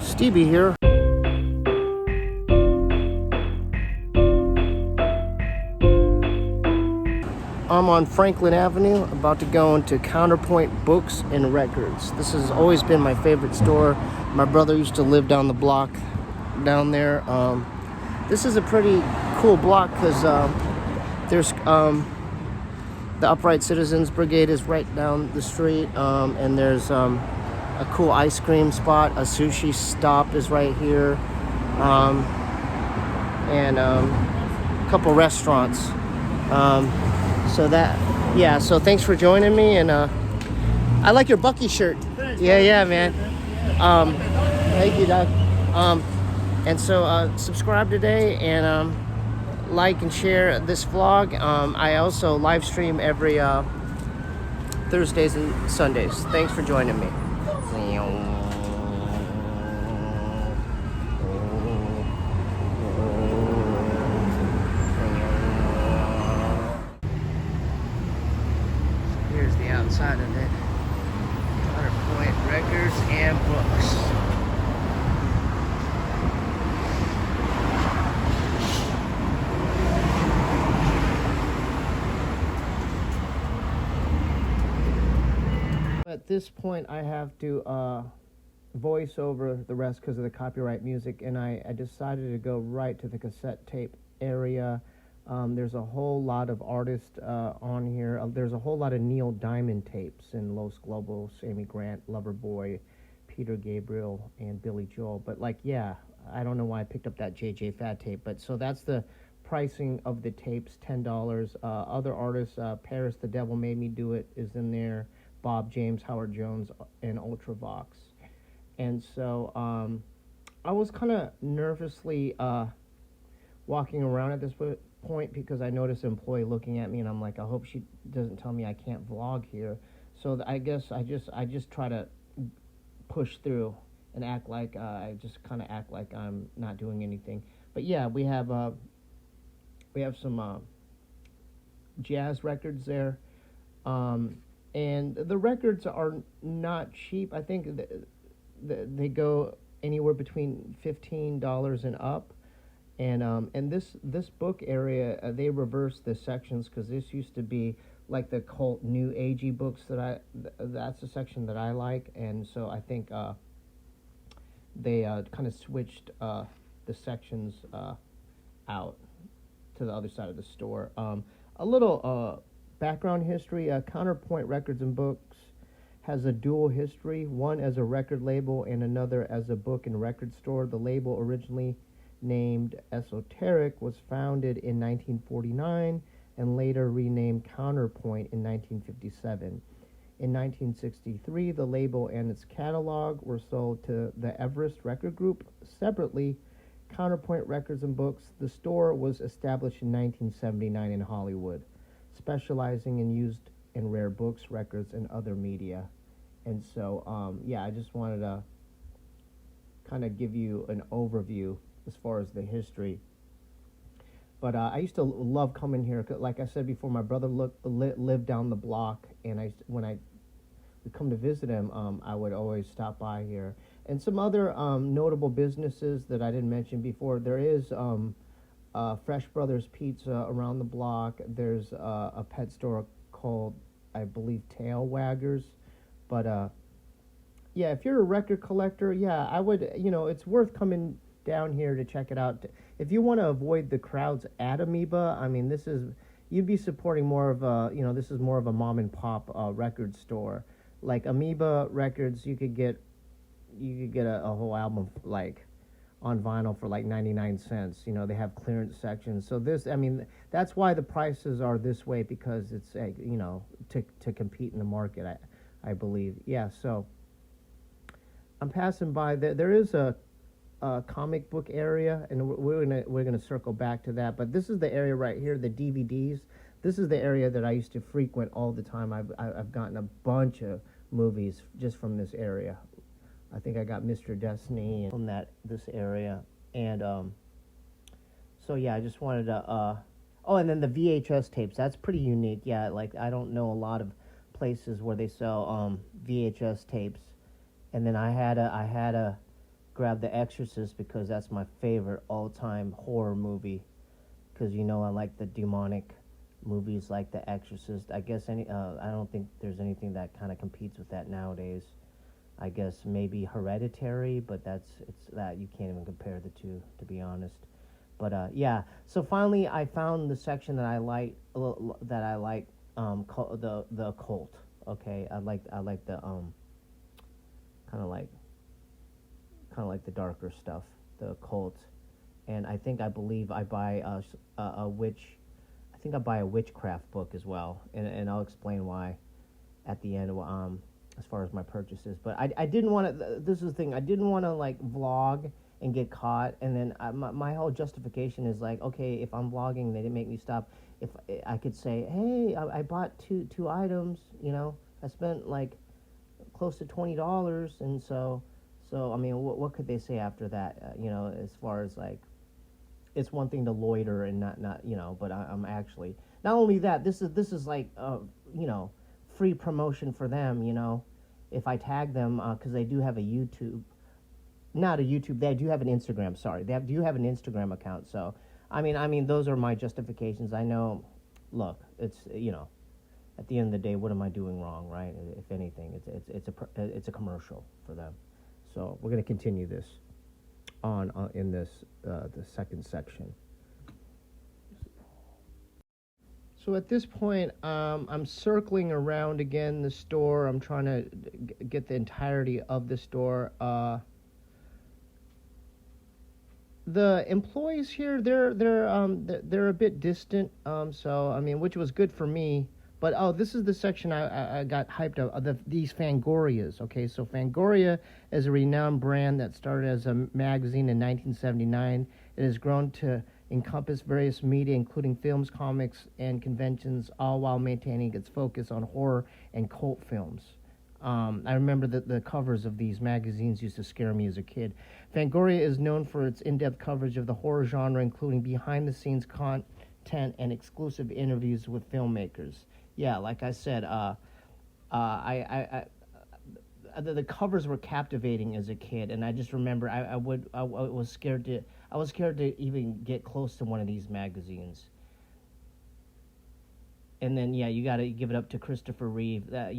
Stevie here. I'm on Franklin Avenue, about to go into Counterpoint Books and Records. This has always been my favorite store. My brother used to live down the block down there. This is a pretty cool block because there's the Upright Citizens Brigade is right down the street, and there's a cool ice cream spot. A sushi stop is right here, and a couple restaurants. So thanks for joining me, and I like your Bucky shirt. Thanks, Yeah, man. Thank you, Doug. And so subscribe today and like and share this vlog. I also live stream every Thursdays and Sundays. Thanks for joining me. Here's the outside of it. Counterpoint Records and Books. At this point, I have to voice over the rest because of the copyright music, and I decided to go right to the cassette tape area. There's a whole lot of artists on here. There's a whole lot of Neil Diamond tapes and Los Globos, Amy Grant, Loverboy, Peter Gabriel, and Billy Joel. But I don't know why I picked up that JJ Fad tape. But so that's the pricing of the tapes, $10. Other artists, Paris the Devil Made Me Do It is in there. Bob James, Howard Jones, and Ultravox. And so I was kind of nervously walking around at this point because I noticed an employee looking at me, and I'm like, I hope she doesn't tell me I can't vlog here. So I guess I just try to push through and act like act like I'm not doing anything. But yeah, we have some jazz records there. And the records are not cheap. I think they go anywhere between $15 and up. And this book area, they reversed the sections because this used to be like the cult new agey books that's the section that I like. And so I think they kind of switched the sections out to the other side of the store. A little background history. Counterpoint Records and Books has a dual history, one as a record label and another as a book and record store. The label, originally named Esoteric, was founded in 1949 and later renamed Counterpoint in 1957. In 1963, the label and its catalog were sold to the Everest Record Group. Separately, Counterpoint Records and Books, the store, was established in 1979 in Hollywood, specializing in used and rare books, records, and other media. And so, I just wanted to kind of give you an overview as far as the history. But I used to love coming here. Like I said before, my brother lived down the block, and when I would come to visit him, I would always stop by here. And some other notable businesses that I didn't mention before. There is Fresh Brothers Pizza around the block. There's a pet store called, I believe, Tail Waggers. But if you're a record collector, I would, it's worth coming down here to check it out. If you want to avoid the crowds at Amoeba, I mean, you'd be supporting more of this is more of a mom and pop record store. Like Amoeba Records, you could get a whole album like on vinyl for like 99 cents. They have clearance sections. So that's why the prices are this way, because it's to compete in the market, I believe. So I'm passing by. There is a comic book area, and we're gonna circle back to that. But this is the area right here, the DVDs. This is the area that I used to frequent all the time. I've gotten a bunch of movies just from this area. I think I got Mr. Destiny from this area, and I just wanted to. And then the VHS tapes. That's pretty unique. Yeah, like I don't know a lot of places where they sell VHS tapes. And then I had a grab The Exorcist because that's my favorite all-time horror movie. Because I like the demonic movies like The Exorcist. I guess I don't think there's anything that kind of competes with that nowadays. I guess maybe Hereditary, but it's that you can't even compare the two, to be honest. But yeah. So finally, I found the section that I like. The occult. Okay, I like the kind of like the darker stuff, the occult. And I believe I buy a witch. I think I buy a witchcraft book as well, and I'll explain why at the end. As far as my purchases, but I didn't want to. This is the thing. I didn't want to like vlog and get caught, and then my whole justification is like, okay, if I'm vlogging, they didn't make me stop. If I could say, hey, I bought two items, I spent like close to $20, and so I mean, what could they say after that? As far as like, it's one thing to loiter and not but I'm actually not only that. This is like free promotion for them. If I tag them because they do have a YouTube, not a YouTube. They do have an Instagram. Sorry, do have an Instagram account. So I mean, those are my justifications. I know. Look, it's at the end of the day, what am I doing wrong, right? If anything, it's a commercial for them. So we're gonna continue this on in this the second section. So at this point, I'm circling around again the store. I'm trying to get the entirety of the store. The employees here, they're a bit distant. So I mean, which was good for me. But this is the section I got hyped up. These Fangorias. Okay, so Fangoria is a renowned brand that started as a magazine in 1979. It has grown to encompass various media, including films, comics, and conventions, all while maintaining its focus on horror and cult films. I remember that the covers of these magazines used to scare me as a kid. Fangoria is known for its in-depth coverage of the horror genre, including behind-the-scenes content and exclusive interviews with filmmakers. Yeah, like I said, the covers were captivating as a kid, and I just remember I was scared to even get close to one of these magazines. And then yeah, you got to give it up to Christopher Reeve. That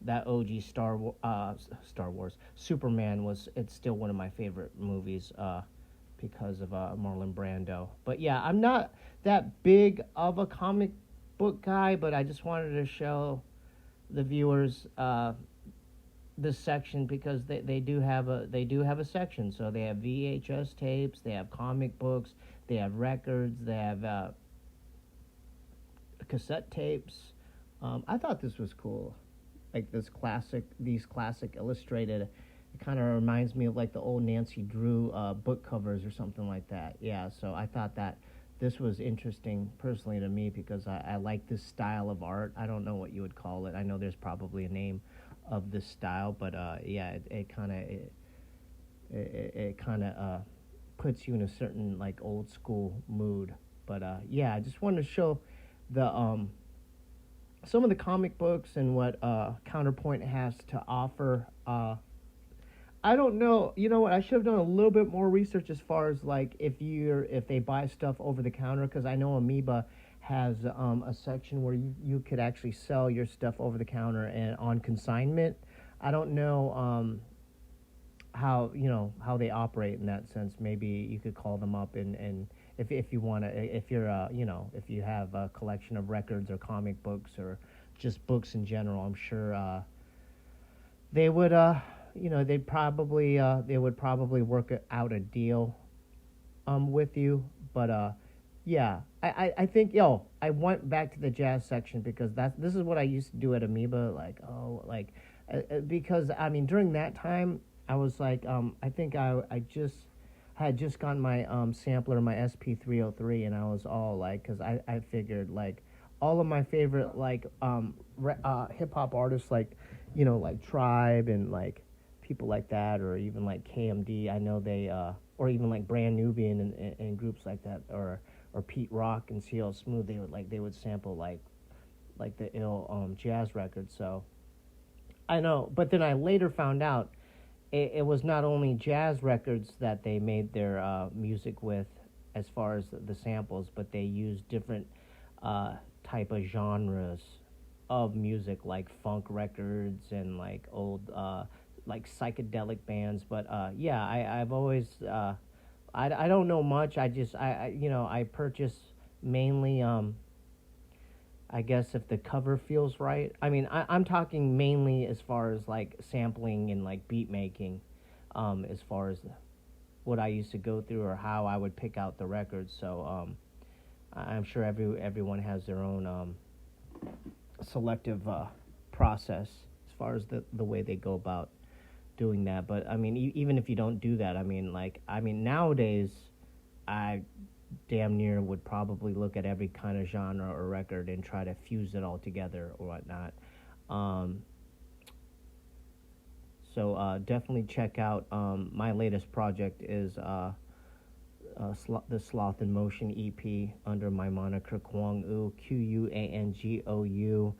that OG Star Wars Superman it's still one of my favorite movies because of Marlon Brando. But yeah, I'm not that big of a comic book guy, but I just wanted to show the viewers this section because they do have a section. So they have VHS tapes, they have comic books, they have records, they have cassette tapes. I thought this was cool, like these classic illustrated. It kind of reminds me of like the old Nancy Drew book covers or something like that. Yeah, so I thought that this was interesting personally to me because I like this style of art. I don't know what you would call it. I know there's probably a name of this style, but yeah, it kind of puts you in a certain like old school mood. But yeah, I just wanted to show the some of the comic books and what Counterpoint has to offer. I don't know. You know what? I should have done a little bit more research as far as like if they buy stuff over the counter, because I know Amoeba has a section where you could actually sell your stuff over the counter and on consignment. I don't know how they operate in that sense. Maybe you could call them up and if you want to, if you're if you have a collection of records or comic books or just books in general, I'm sure they would they would probably work out a deal with you. But yeah, I think I went back to the jazz section because this is what I used to do at Amoeba, because I mean during that time I was like I think I had just gotten my sampler, my SP303, and I was all like, because I figured like all of my favorite like hip hop artists like like Tribe and like people like that, or even like KMD. I know they or even like Brand Nubian and groups like that, or Pete Rock and CL Smooth. They would sample like the ill jazz records. So I know, but then I later found out it was not only jazz records that they made their music with, as far as the samples, but they used different type of genres of music, like funk records and like old like psychedelic bands. But yeah, I've always I don't know much. I purchase mainly I guess if the cover feels right. I mean, I'm talking mainly as far as like sampling and like beat making, as far as what I used to go through or how I would pick out the records. So I'm sure everyone has their own selective process as far as the way they go about doing that. But I mean, even if you don't do that, I mean nowadays, I damn near would probably look at every kind of genre or record and try to fuse it all together or whatnot. Um, so definitely check out my latest project is the Sloth in Motion EP under my moniker Kwang U, Quangou.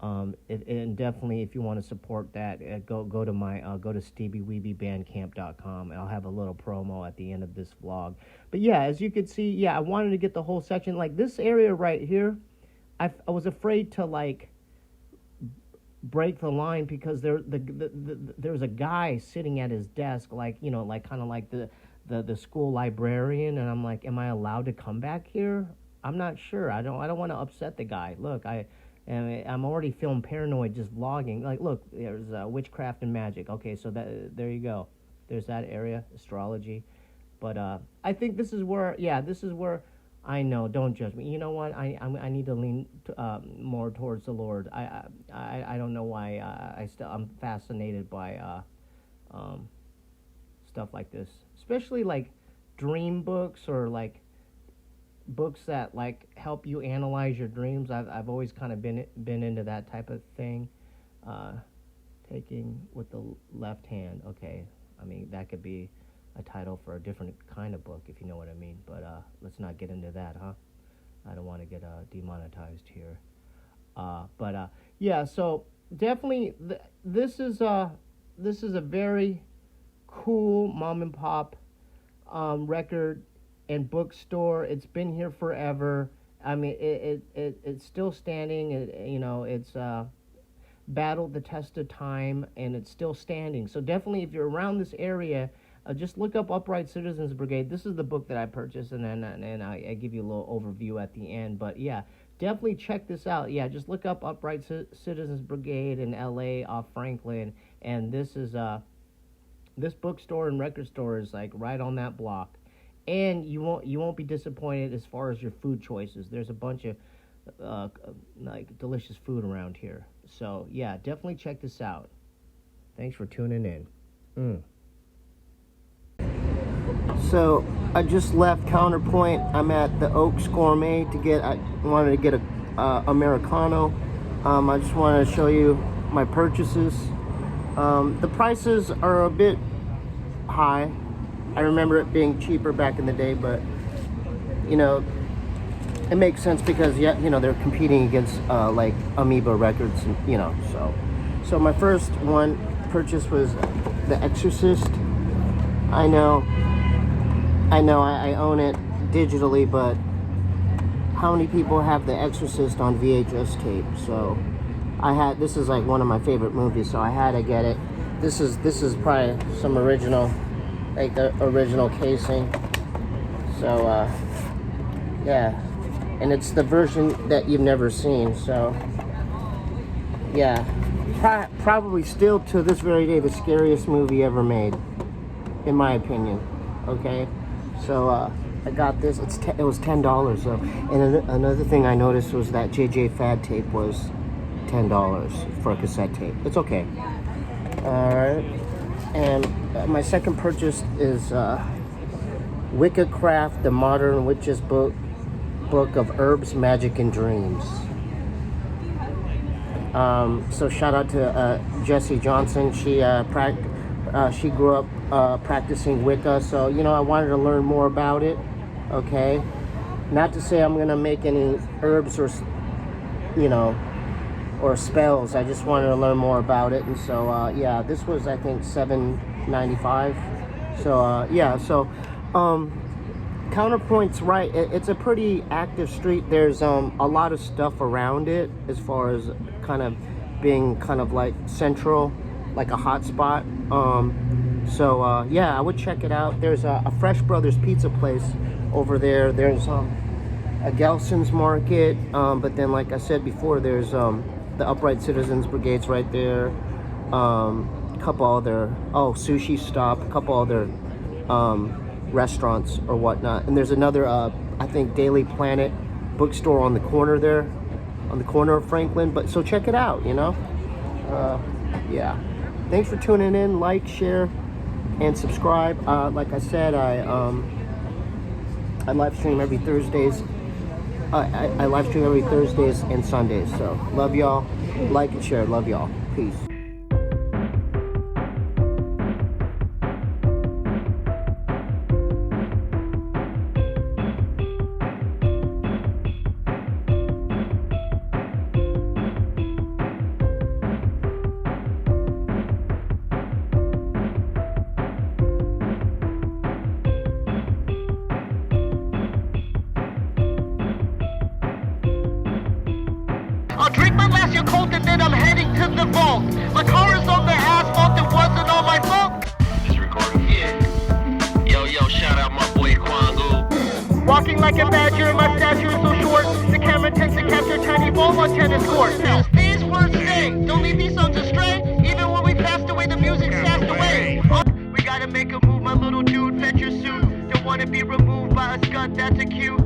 And definitely, if you want to support that, go to my go to STEEBEE'S and I'll have a little promo at the end of this vlog. But yeah, as you can see, yeah, I wanted to get the whole section. Like this area right here, I was afraid to like break the line because there was a guy sitting at his desk, like like kind of like the school librarian, and I'm like, am I allowed to come back here? I'm not sure. I don't want to upset the guy. Look, and I'm already feeling paranoid just vlogging. Like, look, there's witchcraft and magic. Okay, so there you go. There's that area, astrology. But I think this is where I know. Don't judge me. You know what? I need to lean more towards the Lord. I don't know why I'm fascinated by stuff like this, especially like dream books or like books that like help you analyze your dreams. I've always kind of been into that type of thing. Taking with the left hand. Okay, I mean that could be a title for a different kind of book, if you know what I mean. But let's not get into that, huh? I don't want to get demonetized here. Yeah. So definitely, this is a very cool mom and pop record and bookstore. It's been here forever. I mean, it's still standing. It's battled the test of time, and it's still standing. So definitely, if you're around this area, just look up Upright Citizens Brigade. This is the book that I purchased, and then I give you a little overview at the end. But yeah, definitely check this out. Yeah, just look up Upright Citizens Brigade in L.A. off Franklin, and this is this bookstore and record store is like right on that block. And you won't be disappointed as far as your food choices. There's a bunch of like delicious food around here. So yeah, definitely check this out. Thanks for tuning in. So I just left Counterpoint. I'm at the Oaks Gourmet I wanted to get a Americano. I just wanted to show you my purchases. The prices are a bit high. I remember it being cheaper back in the day, but it makes sense because they're competing against like Amoeba Records, and so my first one purchase was The Exorcist. I know I own it digitally, but how many people have The Exorcist on VHS tape? So this is like one of my favorite movies, so I had to get it. This is probably some original, like the original casing. So yeah, and it's the version that you've never seen. So yeah, probably still to this very day the scariest movie ever made, in my opinion. Okay, so I got this. It was $10. So, and another thing I noticed was that JJ Fad tape was $10 for a cassette tape. It's okay. All right. And my second purchase is Wicca Craft, the Modern Witch's Book of Herbs, Magic, and Dreams. So shout out to Jessie Johnson. She grew up practicing Wicca, so I wanted to learn more about it. Okay, not to say I'm gonna make any herbs or or spells. I just wanted to learn more about it, and so yeah, this was I think $7.95. So yeah, so Counterpoint's right. It's a pretty active street. There's a lot of stuff around it as far as kind of being kind of like central, like a hot spot. So yeah, I would check it out. There's a Fresh Brothers pizza place over there. There's a Gelson's Market, but then like I said before, there's the Upright Citizens Brigade's right there. Couple other Sushi Stop, a couple other restaurants or whatnot, and there's another I think Daily Planet bookstore on the corner there, on the corner of Franklin. But so check it out, you know. Yeah, thanks for tuning in. Like, share, and subscribe. Like I said, I live stream every Thursdays. I live stream every Thursdays and Sundays. So love y'all. Like and share. Love y'all. Peace. I'll drink my last Yakult and then I'm heading to the vault. My car is on the asphalt, it wasn't all my fault. Just recording. Yeah. Yo, shout out my boy Kwangu. Walking like a badger and my stature is so short. The camera tends to capture tiny ball on tennis court. These words stay, don't leave these songs astray. Even when we passed away, the music passed away. We gotta make a move, my little dude, fetch your suit. Don't wanna be removed by a scud, that's a cue.